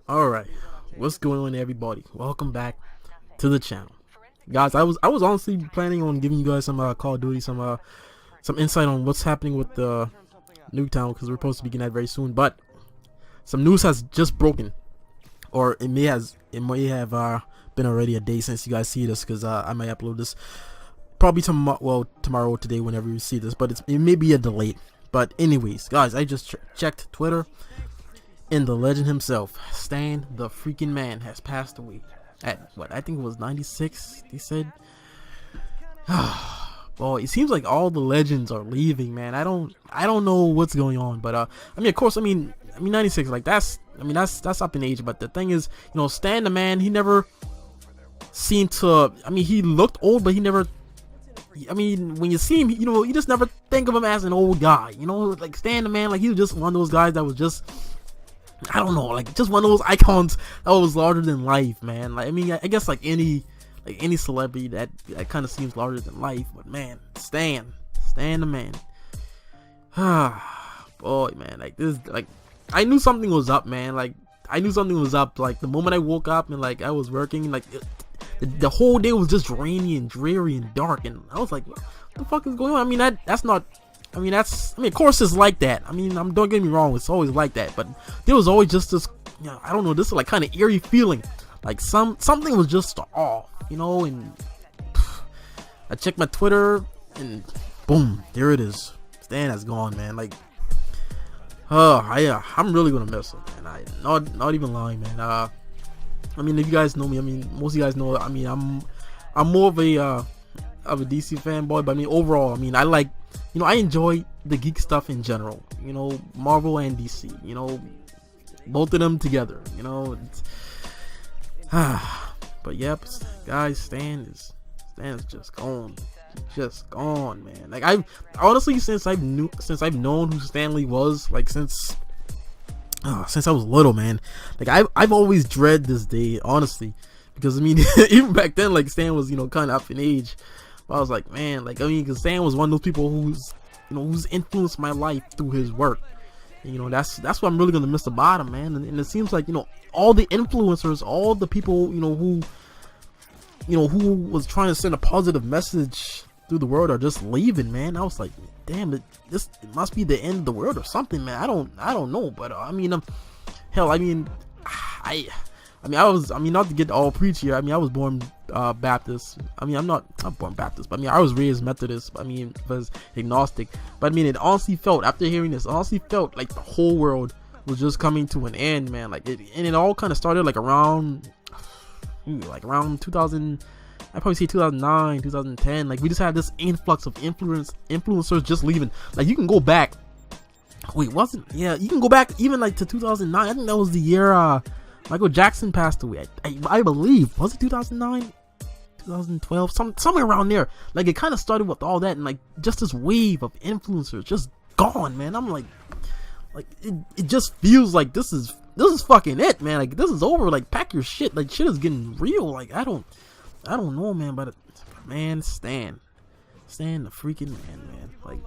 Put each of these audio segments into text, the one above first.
Alright, what's going on everybody? Welcome back to the channel. Guys, I was honestly planning on giving you guys some Call of Duty, some insight on what's happening with Nuketown, because we're supposed to be getting that very soon, but some news has just broken, or it may have been already a day since you guys see this, because I might upload this probably tomorrow, today, whenever you see this, but it may be a delay. But anyways, guys, I just checked Twitter, and the legend himself, Stan the freaking man, has passed away at what I think it was 96. They said. Well, it seems like all the legends are leaving, man. I don't know what's going on, but I mean, of course, I mean 96, like that's up in age, but the thing is, you know, Stan the man, he never seemed to, I mean, he looked old, but he never, I mean, when you see him, you know, you just never think of him as an old guy, you know, like Stan the man, like he was just one of those guys that was just, I don't know, like just one of those icons that was larger than life, man. Like, I mean, I guess like any celebrity that kind of seems larger than life, but man, Stan the man. Boy, man, like this, like I knew something was up, man. Like I knew something was up. Like the moment I woke up and like I was working, like the whole day was just rainy and dreary and dark, and I was like, what the fuck is going on? I mean, that's not. I mean, of course it's like that. I mean, don't get me wrong, it's always like that. But there was always just this, you know, I don't know, this like kind of eerie feeling, like something was just off, you know. And I checked my Twitter, and boom, there it is. Stan has gone, man. Like, I'm really gonna miss him, man. Not even lying, man. I mean, if you guys know me, I mean, most of you guys know. I mean, I'm more of a DC fanboy, but I mean, overall, I mean, I like. You know, I enjoy the geek stuff in general, you know, Marvel and DC, you know, both of them together, you know. But yep, guys, Stan is just gone, man. Like I've honestly, since I've known who Stan Lee was, like since I was little, man, like I've always dread this day, honestly, because I mean, even back then, like Stan was, you know, kind of up in age. I was like, man, like, I mean, because Stan was one of those people who's influenced my life through his work. And, you know, that's what I'm really gonna miss about him, man. And it seems like, you know, all the influencers, all the people, you know, who was trying to send a positive message through the world are just leaving, man. I was like, damn, it must be the end of the world or something, man. I don't know, but I mean, hell, I mean, not to get all preachy. I mean, I was born Baptist. I mean, I'm not born Baptist, but I mean, I was raised Methodist. I mean, was agnostic. But I mean, it honestly felt, after hearing this, like the whole world was just coming to an end, man. Like it all kind of started like around 2000. I probably say 2009, 2010. Like we just had this influx of influencers just leaving. Like you can go back. Wait, you can go back even like to 2009. I think that was the year Michael Jackson passed away. I believe, was it 2009, 2012, somewhere around there. Like it kind of started with all that, and like just this wave of influencers just gone, man. I'm like it just feels like this is fucking it, man. Like this is over. Like pack your shit. Like shit is getting real. Like I don't know, man. But man, Stan the freaking man. Like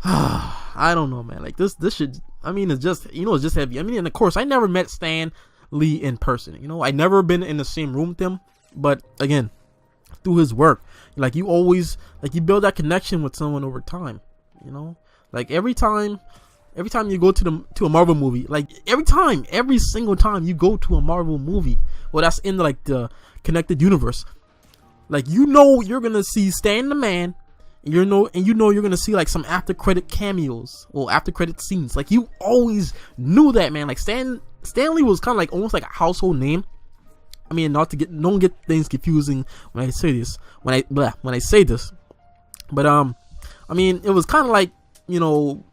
I don't know, man. Like this should. I mean, it's just, you know, it's just heavy. I mean, and of course, I never met Stan Lee in person. You know, I never been in the same room with him. But again, through his work, like you always, like you build that connection with someone over time. You know, like every time you go to a Marvel movie, like every single time you go to a Marvel movie, well, that's in like the connected universe. Like you know, you're gonna see Stan the man. You know you're gonna see like some after credit cameos or after credit scenes. Like you always knew that, man. Like Stan Lee was kind of like almost like a household name. I mean, don't get things confusing when I say this. When I say this, but I mean, it was kind of like, you know,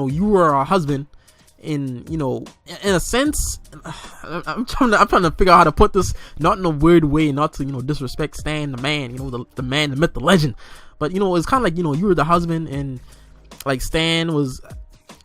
you were a husband. In a sense, I'm trying to figure out how to put this, not in a weird way, not to, you know, disrespect Stan the man, you know, the man, the myth, the legend, but you know, it's kind of like, you know, you were the husband, and like Stan was,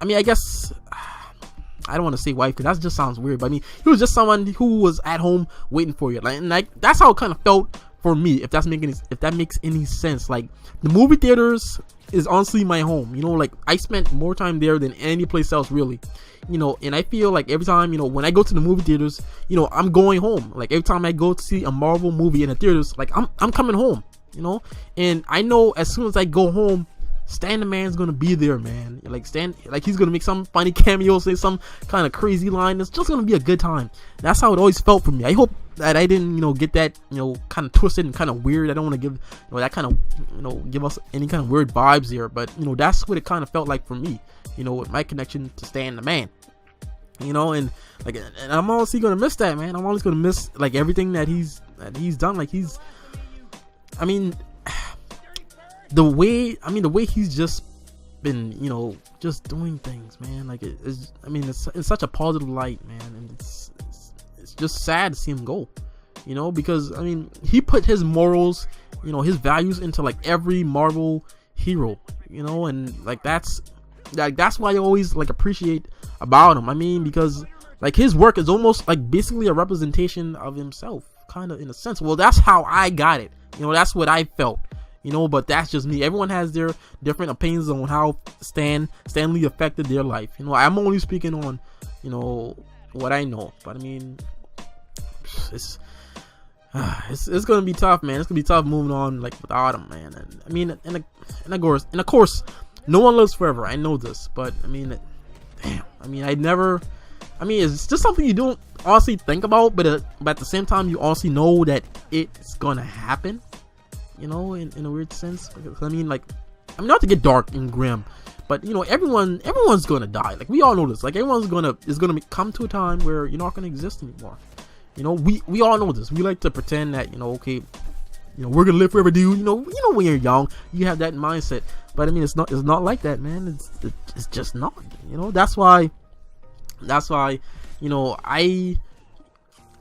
I mean, I guess I don't want to say wife because that just sounds weird, but I mean, he was just someone who was at home waiting for you, like, and like that's how it kind of felt for me, if that makes any sense. Like, the movie theaters is honestly my home. You know, like, I spent more time there than any place else, really. You know, and I feel like every time, you know, when I go to the movie theaters, you know, I'm going home. Like, every time I go to see a Marvel movie in the theaters, like, I'm coming home, you know. And I know as soon as I go home, Stan the Man's gonna be there, man. Like, he's gonna make some funny cameo, say some kind of crazy line. It's just gonna be a good time. That's how it always felt for me. I hope that I didn't, you know, get that, you know, kind of twisted and kind of weird. I don't want to give, you know, that kind of, you know, give us any kind of weird vibes here. But, you know, that's what it kind of felt like for me, you know, with my connection to Stan the Man. You know, and like, and I'm honestly gonna miss that, man. I'm always gonna miss, like, everything that he's done. Like, I mean, the way he's just been, you know, just doing things, man. Like, it's in such a positive light, man, and it's just sad to see him go, you know, because, I mean, he put his morals, you know, his values into, like, every Marvel hero, you know, and like, that's why I always, like, appreciate about him. I mean, because, like, his work is almost like basically a representation of himself, kind of, in a sense. Well, that's how I got it, you know, that's what I felt. You know, but that's just me. Everyone has their different opinions on how Stan Lee affected their life. You know, I'm only speaking on, you know, what I know. But I mean, it's gonna be tough, man. It's gonna be tough moving on, like, without him, man. And I mean, and of course, no one lives forever. I know this, but I mean, damn. I mean, it's just something you don't honestly think about, but at the same time, you honestly know that it's gonna happen. You know, in a weird sense. I mean, not to get dark and grim, but, you know, everyone's gonna die. Like, we all know this. Like, everyone's gonna come to a time where you're not gonna exist anymore. You know, we all know this. We like to pretend that, you know, okay, you know, we're gonna live forever, dude. You know, when you're young, you have that mindset. But I mean, it's not like that, man. It's just not. You know, that's why. You know, I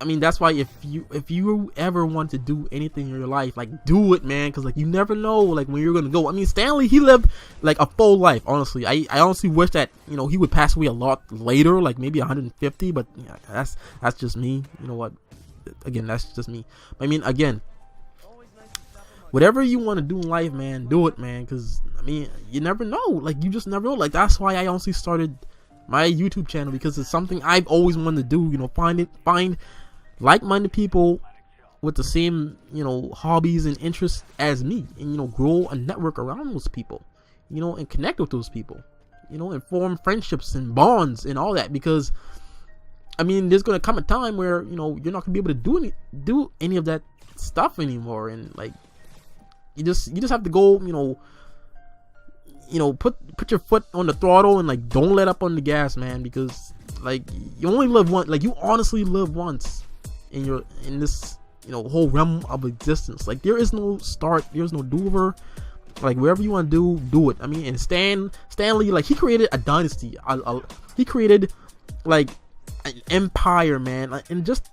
mean, that's why if you ever want to do anything in your life, like, do it, man, because, like, you never know, like, when you're gonna go. I mean, Stan Lee, he lived, like, a full life. Honestly, I honestly wish that, you know, he would pass away a lot later, like maybe 150. But yeah, that's just me. You know what? Again, that's just me. I mean, again, whatever you want to do in life, man, do it, man, because, I mean, you never know. Like, you just never know. Like, that's why I honestly started my YouTube channel, because it's something I've always wanted to do. You know, find like-minded people with the same, you know, hobbies and interests as me, and, you know, grow a network around those people, you know, and connect with those people, you know, and form friendships and bonds and all that. Because, I mean, there's gonna come a time where, you know, you're not gonna be able to do any of that stuff anymore, and, like, you just have to go, you know, put your foot on the throttle and, like, don't let up on the gas, man, because, like, you only live once. Like, you honestly live once in this, you know, whole realm of existence. Like, there is no start, there's no do-over. Like, wherever you want to do it. I mean, and Stan Lee, like, he created a dynasty. He created, like, an empire, man. Like, and just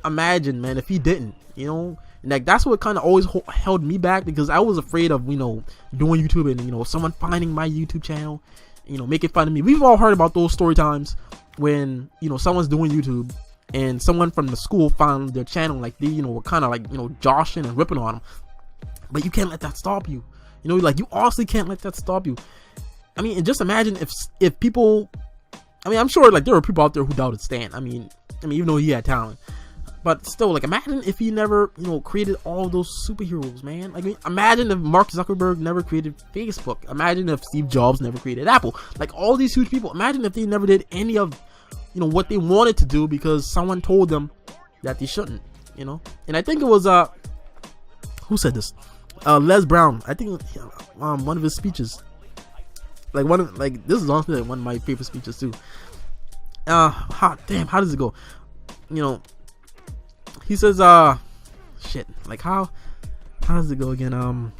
imagine, man, if he didn't, you know. And, like, that's what kind of always held me back, because I was afraid of, you know, doing YouTube and, you know, someone finding my YouTube channel, you know, making fun of me. We've all heard about those story times when, you know, someone's doing YouTube and someone from the school found their channel, like, they, you know, were kind of, like, you know, joshing and ripping on them. But you can't let that stop you. You know, like, you honestly can't let that stop you. I mean, and just imagine if people, I mean, I'm sure, like, there were people out there who doubted Stan. I mean, even though he had talent. But still, like, imagine if he never, you know, created all those superheroes, man. Like, I mean, imagine if Mark Zuckerberg never created Facebook. Imagine if Steve Jobs never created Apple. Like, all these huge people. Imagine if they never did any of, you know, what they wanted to do because someone told them that they shouldn't, you know. And I think it was who said this? Les Brown. I think one of his speeches. Like, this is honestly, like, one of my favorite speeches too. How does it go? You know, he says, shit, like, how does it go again?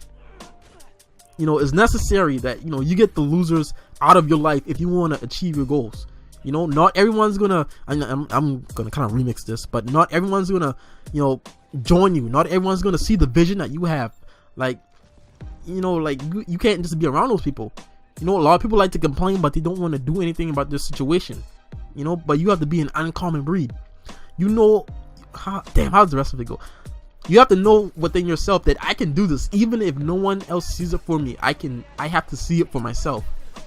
You know, it's necessary that, you know, you get the losers out of your life if you want to achieve your goals. You know, not everyone's gonna, I'm gonna kind of remix this, but not everyone's gonna, you know, join you. Not everyone's gonna see the vision that you have. Like, you know, like, you can't just be around those people. You know, a lot of people like to complain, but they don't want to do anything about their situation. You know, but you have to be an uncommon breed. You know, how does the rest of it go? You have to know within yourself that I can do this, even if no one else sees it for me. I have to see it for myself.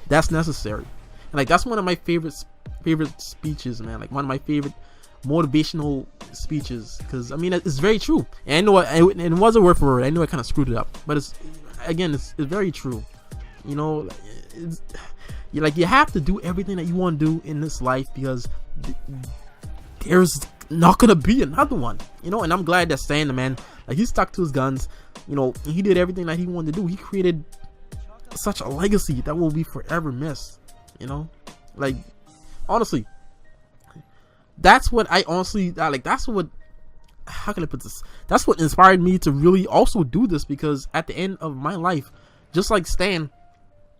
That's necessary. And like that's one of my favorite speeches, man. Like one of my favorite motivational speeches, because I mean it's very true. And I know and it was a word for word. I know I kind of screwed it up, but it's very true. You know, you have to do everything that you want to do in this life, because there's not gonna be another one, you know. And I'm glad that Stan, the man, like he stuck to his guns, you know. He did everything that he wanted to do. He created such a legacy that will be forever missed, you know. Like honestly, that's what I honestly like. That's what, how can I put this? That's what inspired me to really also do this, because at the end of my life, just like Stan,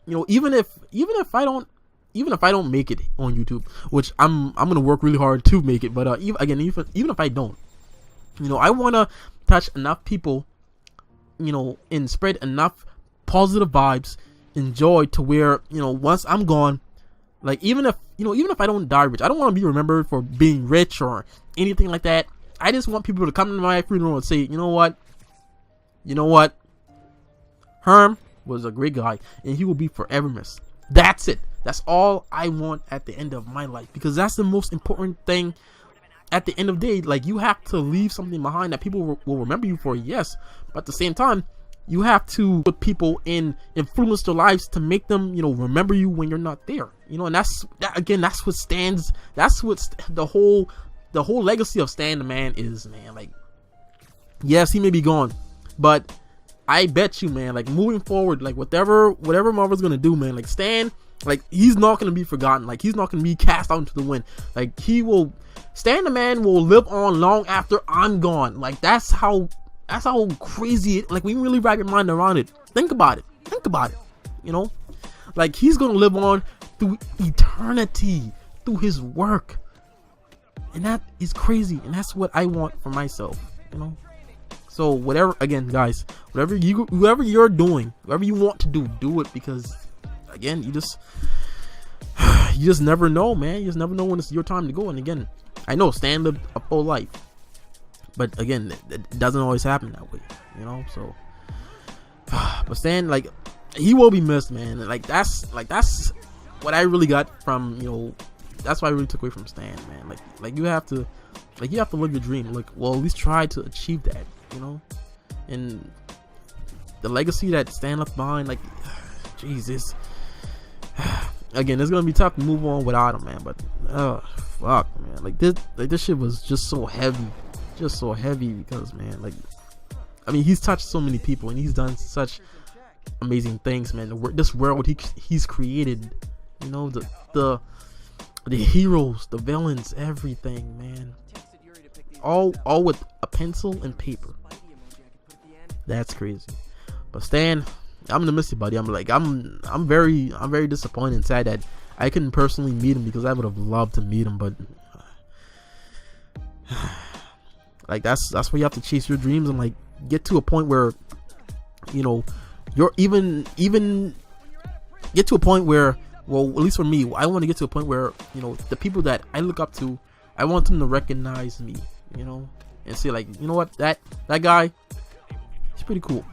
you know, even if I don't make it on YouTube, which I'm gonna work really hard to make it, but even if I don't, you know, I want to touch enough people, you know, and spread enough positive vibes and joy to where, you know, once I'm gone, like even if I don't die rich, I don't want to be remembered for being rich or anything like that. I just want people to come to my funeral and say, you know what, Herm was a great guy and he will be forever missed. That's it. That's all I want at the end of my life, because that's the most important thing at the end of the day. Like, you have to leave something behind that people will remember you for, yes, but at the same time, you have to put people influence their lives to make them, you know, remember you when you're not there, you know. And that's what the whole legacy of Stan the Man is, man. Like, yes, he may be gone, but I bet you, man, like moving forward, like whatever Marvel's gonna do, man, like Stan, like he's not gonna be forgotten. Like, he's not gonna be cast out into the wind. Like, Stan the Man will live on long after I'm gone. Like, that's how crazy it, like, when you really wrap your mind around it, think about it, you know. Like, he's gonna live on through eternity through his work, and that is crazy, and that's what I want for myself, you know. So whatever, again, guys, whatever you're doing, whatever you want to do it, because again, you just never know, man. You just never know when it's your time to go. And again, I know Stan lived a full life, but again, it doesn't always happen that way, you know. So, but Stan, like, he will be missed, man. Like that's what I really got from, you know. That's what I really took away from Stan, man. Like you have to live your dream. Like, well, at least try to achieve that, you know. And the legacy that Stan left behind, like, Jesus. Again, it's gonna be tough to move on without him, man. But fuck, man. Like this shit was just so heavy, because, man, like, I mean, he's touched so many people and he's done such amazing things, man. This world he's created, you know, the heroes, the villains, everything, man. All with a pencil and paper. That's crazy. But Stan, I'm gonna miss you, buddy. I'm very disappointed and sad that I couldn't personally meet him, because I would have loved to meet him. But like, that's where you have to chase your dreams and, like, get to a point where, you know, you're even get to a point where, well, at least for me, I want to get to a point where, you know, the people that I look up to, I want them to recognize me, you know, and say, like, you know what, that guy, he's pretty cool.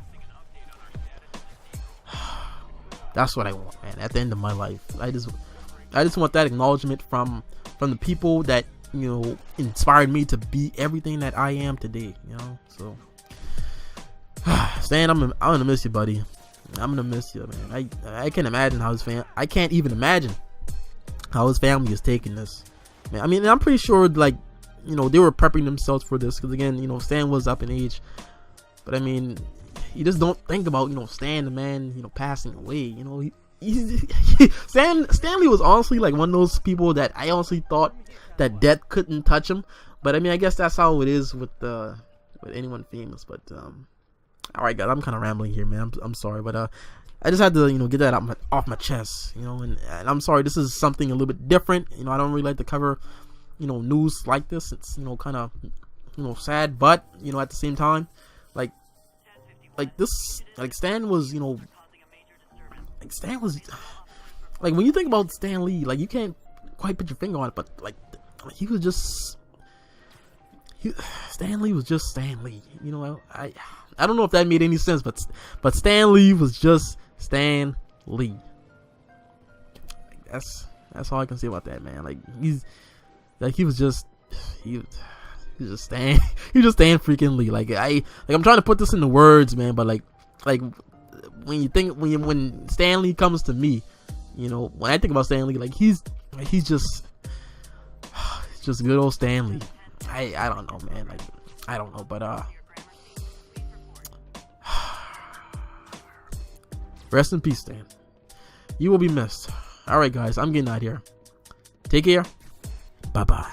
That's what I want, man. At the end of my life, I just want that acknowledgement from the people that, you know, inspired me to be everything that I am today, you know. So, Stan, I'm gonna miss you, buddy. I'm gonna miss you, man. I can't imagine how I can't even imagine how his family is taking this, man. I mean, I'm pretty sure, like, you know, they were prepping themselves for this, because again, you know, Stan was up in age, but I mean, you just don't think about, you know, Stan the Man, you know, passing away. You know, Stanley was honestly like one of those people that I honestly thought that death couldn't touch him. But I mean, I guess that's how it is with anyone famous. But all right, guys, I'm kind of rambling here, man. I'm sorry, but I just had to, you know, get that off my chest, you know. And I'm sorry, this is something a little bit different. You know, I don't really like to cover, you know, news like this. It's, you know, kind of, you know, sad, but, you know, at the same time, like this, like, Stan was, you know, like, Stan was, like, when you think about Stan Lee, like, you can't quite put your finger on it, but like he Stan Lee was just Stan Lee. You know, I don't know if that made any sense, but Stan Lee was just Stan Lee. That's all I can say about that, man. Like he was just Stan freaking Lee. Like I'm trying to put this into words, man, but like when Stan Lee comes to me, you know, when I think about Stan Lee, like he's just good old Stan Lee. I don't know, man. Like I don't know, but rest in peace, Stan. You will be missed. All right, guys, I'm getting out of here. Take care. Bye bye.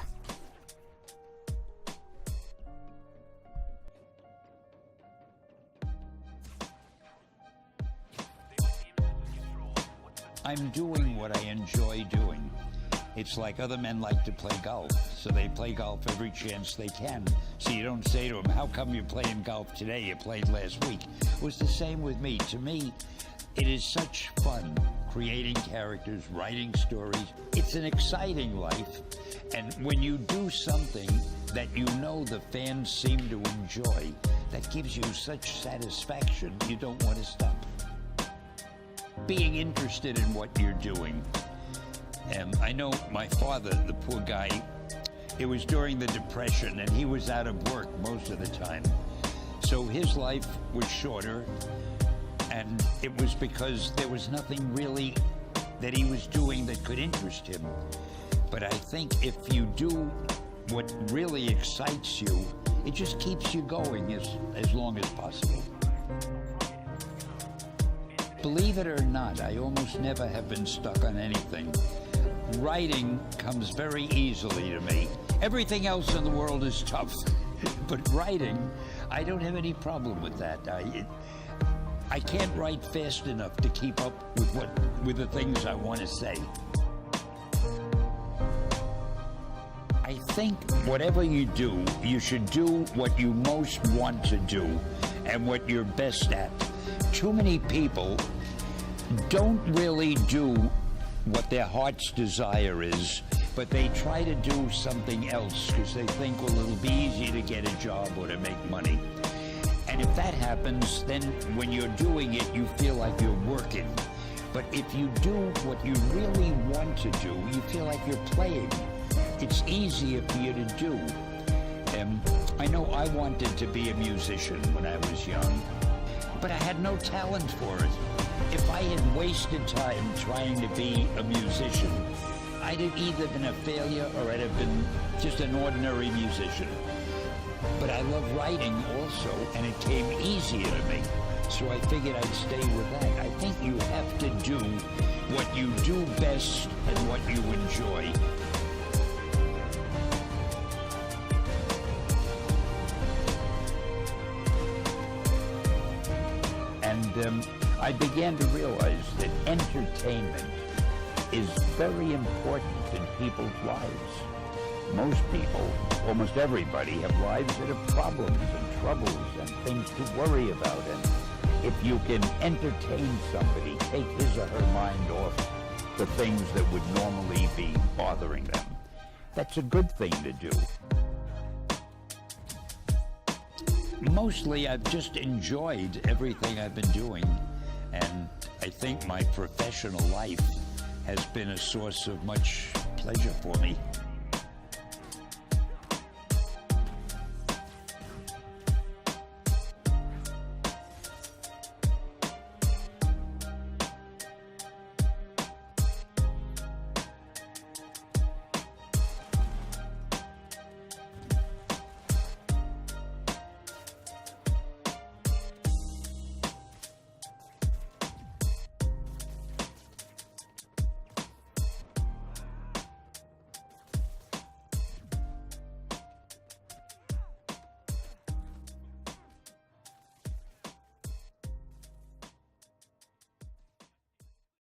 I'm doing what I enjoy doing. It's like other men like to play golf, so they play golf every chance they can. So you don't say to them, how come you're playing golf today? You played last week. It was the same with me. To me, it is such fun creating characters, writing stories. It's an exciting life. And when you do something that you know the fans seem to enjoy, that gives you such satisfaction, you don't want to stop. Being interested in what you're doing. And I know my father, the poor guy, it was during the Depression and he was out of work most of the time. So his life was shorter, and it was because there was nothing really that he was doing that could interest him. But I think if you do what really excites you, it just keeps you going as long as possible. Believe it or not, I almost never have been stuck on anything. Writing comes very easily to me. Everything else in the world is tough, but writing, I don't have any problem with that. I can't write fast enough to keep up with the things I want to say. I think whatever you do, you should do what you most want to do and what you're best at. Too many people don't really do what their heart's desire is, but they try to do something else because they think, well, it'll be easy to get a job or to make money. And if that happens, then when you're doing it, you feel like you're working. But if you do what you really want to do, you feel like you're playing. It's easier for you to do. I know I wanted to be a musician when I was young, but I had no talent for it. If I had wasted time trying to be a musician, I'd have either been a failure or I'd have been just an ordinary musician. But I love writing also, and it came easier to me. So I figured I'd stay with that. I think you have to do what you do best and what you enjoy. And I began to realize that entertainment is very important in people's lives. Most people, almost everybody, have lives that have problems and troubles and things to worry about. And if you can entertain somebody, take his or her mind off the things that would normally be bothering them, that's a good thing to do. Mostly, I've just enjoyed everything I've been doing, and I think my professional life has been a source of much pleasure for me.